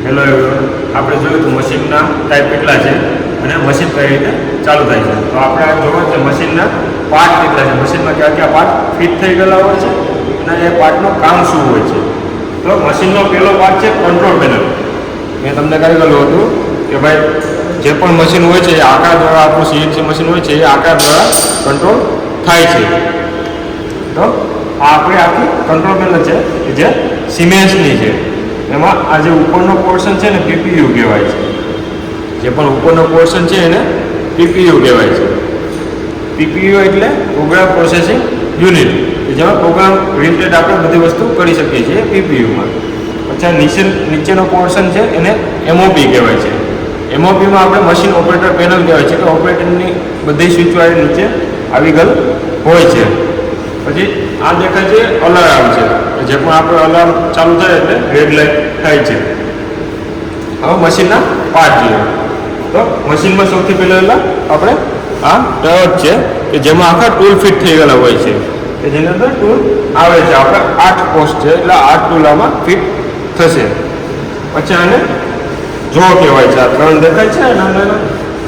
Hello everyone, આપણે જોયું તો મશીનના ટાઈપ કેટલા છે અને મશીન કઈ રીતે ચાલુ થાય છે. તો આપણે જોયું છે મશીનના પાર્ટ કેટલા છે, મશીનમાં કયા કયા પાર્ટ ફિટ થઈ ગયેલા હોય છે અને એ પાર્ટનું કામ શું હોય છે. તો મશીનનો પહેલો પાર્ટ છે કંટ્રોલ પેનલ. મેં તમને કહેલું હતું કે ભાઈ જે પણ મશીન હોય છે એ આકાર દ્વારા, આપણું સીએનસી મશીન હોય છે એ આકાર દ્વારા કંટ્રોલ થાય છે. તો આ આપણે આખી કંટ્રોલ પેનલ છે કે જે સિમેન્સની છે. એમાં આ જે ઉપરનો પોર્શન છે ને પીપીયુ કહેવાય છે. જે પણ ઉપરનો પોર્શન છે એને પીપીયુ કહેવાય છે. પીપીયુ એટલે પ્રોગ્રામ પ્રોસેસિંગ યુનિટ, જેમાં પ્રોગ્રામ રિલેટેડ આપણે બધી વસ્તુ કરી શકીએ છીએ પીપીયુમાં. પછી નીચેનો પોર્શન છે એને એમઓપી કહેવાય છે. એમઓપીમાં આપણે મશીન ઓપરેટર પેનલ કહેવાય છે કે ઓપરેટરની બધી સ્વિચવાળી નીચે આવી ગયેલ હોય છે. પછી આ દેખાય છે અલાર્મ છે, જે પણ આપણે અલાર્મ ચાલુ થાય એટલે રેડ લાઇટ થાય છે. હવે મશીનના પાર્ટ જોઈએ તો મશીનમાં સૌથી પહેલાં આપણે આ ટર્ટ છે કે જેમાં આખા ટૂલ ફિટ થઈ ગયેલા હોય છે કે જેની અંદર ટૂલ આવે છે. આપણે 8 પોસ્ટ છે એટલે 8 ટૂલ આમાં ફિટ થશે. પછી આને જો કહેવાય છે. આ 3 દેખાય છે નાના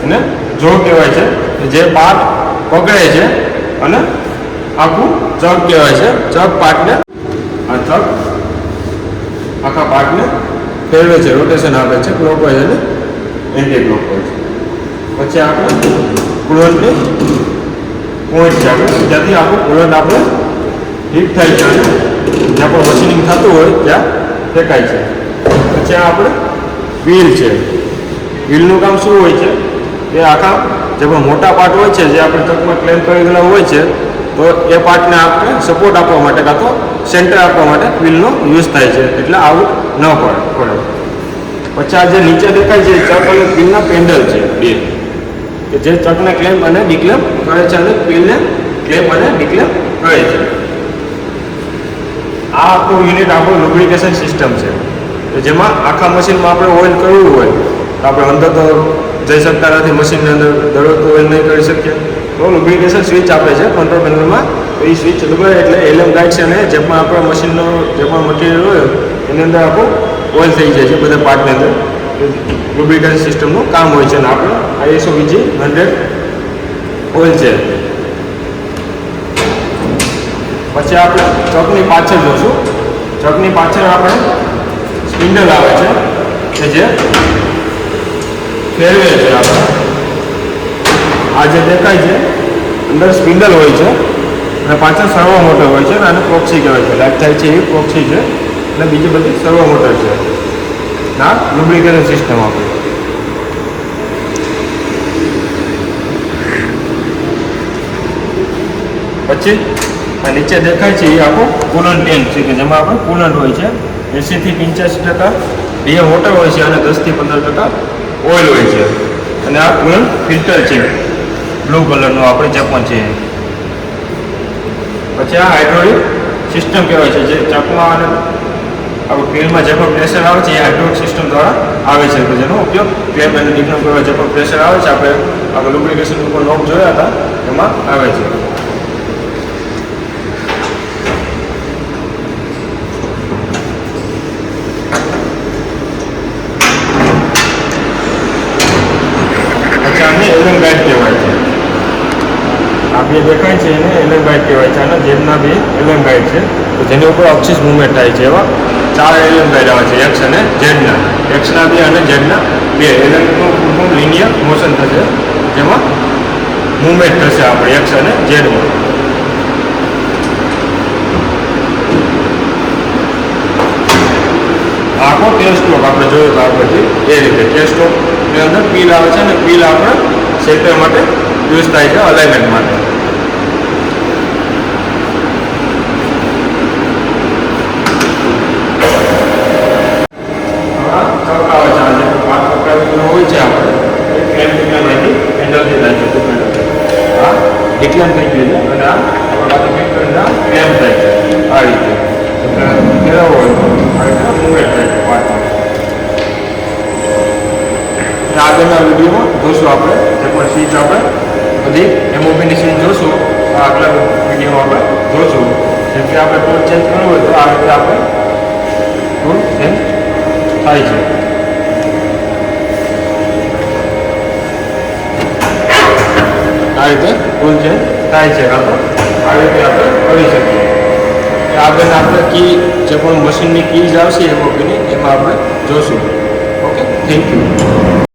એને જો કહેવાય છે જે પાર્ટ પકડે છે અને આખું ચક કહેવાય છે. ચક પાર્ટને આ ચક આખા પાર્ટને ફેરવે છે, રોટેશન આપે છે, ક્લોકવાઇઝ અને એન્ટી ક્લોકવાઇઝ. પછી આપણે કુલન્ટની પોઈન્ટ છે, આપણે જ્યાંથી આપણું કુલન્ટ આપણે હીટ થાય છે અને જ્યાં પણ મશીનિંગ થતું હોય ત્યાં ફેંકાય છે. પછી આપણે વ્હીલ છે. વ્હીલનું કામ શું હોય છે એ આખા જે પણ મોટા પાર્ટ હોય છે જે આપણે ચકમાં ક્લેમ કરી ગયેલા હોય છે તો એ પાર્ટને આપણે સપોર્ટ આપવા માટે કાં તો સેન્ટર આપવા માટે વ્હીલનો યુઝ થાય છે એટલે આવું ન પડે. પછી આ જે નીચે દેખાય છે ચક અને વ્હીલના પેન્ડલ છે બે, કે જે ચકને ક્લેમ અને ડિક્લેમ કરે છે અને વ્હીલને ક્લેમ અને ડિક્લેમ કરે છે. આ આખું યુનિટ આપણું લુબ્રિકેશન સિસ્ટમ છે કે જેમાં આખા મશીનમાં આપણે ઓઇલ કરવું હોય તો આપણે અંદર તો જઈ શકતા નથી, મશીનની અંદર દરરોજ તો ઓઇલ નહીં કરી શકીએ. તો લુબ્રિકેશન સ્વિચ આપે છે કંટ્રોલ પેનલમાં. તો એ સ્વિચ દબાવે એટલે એલએમ ગાઈડ છે અને જે પણ આપણા મશીનનો જે પણ મટીરિયલ હોય એની અંદર આપણું ઓઇલ થઈ જાય છે બધા પાર્ટની અંદર. લુબ્રિકેશન સિસ્ટમનું કામ હોય છે અને આપણે ISO VG 100 ઓઇલ છે. પછી આપણે ચકની પાછળ જોશું. ચકની પાછળ આપણે સ્પિન્ડલ આવે છે કે જે ફેરવે છે. આપણે આ જે દેખાય છે અંદર સ્પિન્ડલ હોય છે અને પાછળ સર્વો મોટર હોય છે અને આને પ્રોક્સી કહેવાય છે. લાઈટ થાય છે એ પ્રોક્સી છે અને બીજી બધી સર્વો મોટર છે. ના લુબ્રિકેશન સિસ્ટમ આપણી. પછી આ નીચે દેખાય છે એ આખું કુલન્ટ ટેન્ક છે કે જેમાં આપણે કુલન્ટ હોય છે. 80 થી 85% ડીએ વોટર હોય છે અને 10 થી 15% ઓઇલ હોય છે. અને આ કુલન્ટ ફિલ્ટર છે બ્લુ કલરનું આપણે જે પણ છે. પછી આ હાઇડ્રોલિક સિસ્ટમ કહેવાય છે જે ચકમાં અને આપણે વ્હીલમાં જે પણ પ્રેશર આવે છે એ હાઇડ્રોલિક સિસ્ટમ દ્વારા આવે છે કે જેનો ઉપયોગ ક્લેમ અને ડિક્લેમ કરવા જે પણ પ્રેશર આવે છે આપણે લુબ્રિકેશન ઉપર નોબ જોયા હતા એમાં આવે છે. એલએમ ગાઈડ કહેવાય છે. આ બે દેખાય છે એને એલએમ ગાઈડ કહેવાય છે. અને જેમના બે એલએમ ગાઈડ છે તો જેની ઉપર અક્ષિસ મુવમેન્ટ થાય છે. એવા 4 એલએમ ગાઈડ આવે છે, એક્સ અને ઝેડના. એક્સના 2 અને ઝેડના 2. એલએમનું પૂરું લિનિયર મોશન થશે જેમાં મુવમેન્ટ થશે આપણે એક્સ અને ઝેડમાં. આખો ટેસ્ટોક આપણે જોયું તો આગળથી એ રીતે ટેસ્ટોકની અંદર પીલ આવે છે અને પીલ આપણે સેન્ટર માટે યુઝ થાય છે અલાઇનમેન્ટ માટે. ડિક્લેમ થઈ ગયું છે અને આ આપણે ક્લેમ થાય છે આ રીતે ફેરવવો હોય તો આ રીતે મુવમેન્ટ થાય છે પાર્ટમાં. આગળના વિડીયોમાં જોશું આપણે જે પણ સ્વિચ આપણે બધી એમઓપીની સ્વિચ જોશું. આગલા વિડીયોમાં આપણે જોશું જેમ કે આપણે ટૂલ ચેન્જ કરવું હોય તો આ રીતે આપણે ટૂલ ચેન્જ થાય છે. રીતે ટૂલ ચેન્જ થાય છે, કાં તો આવી રીતે આપણે કરી શકીએ. આગળ આપણે કી જે પણ મશીનની કીઝ આવશે એમાં આપણે જોશું. Okay, thank you.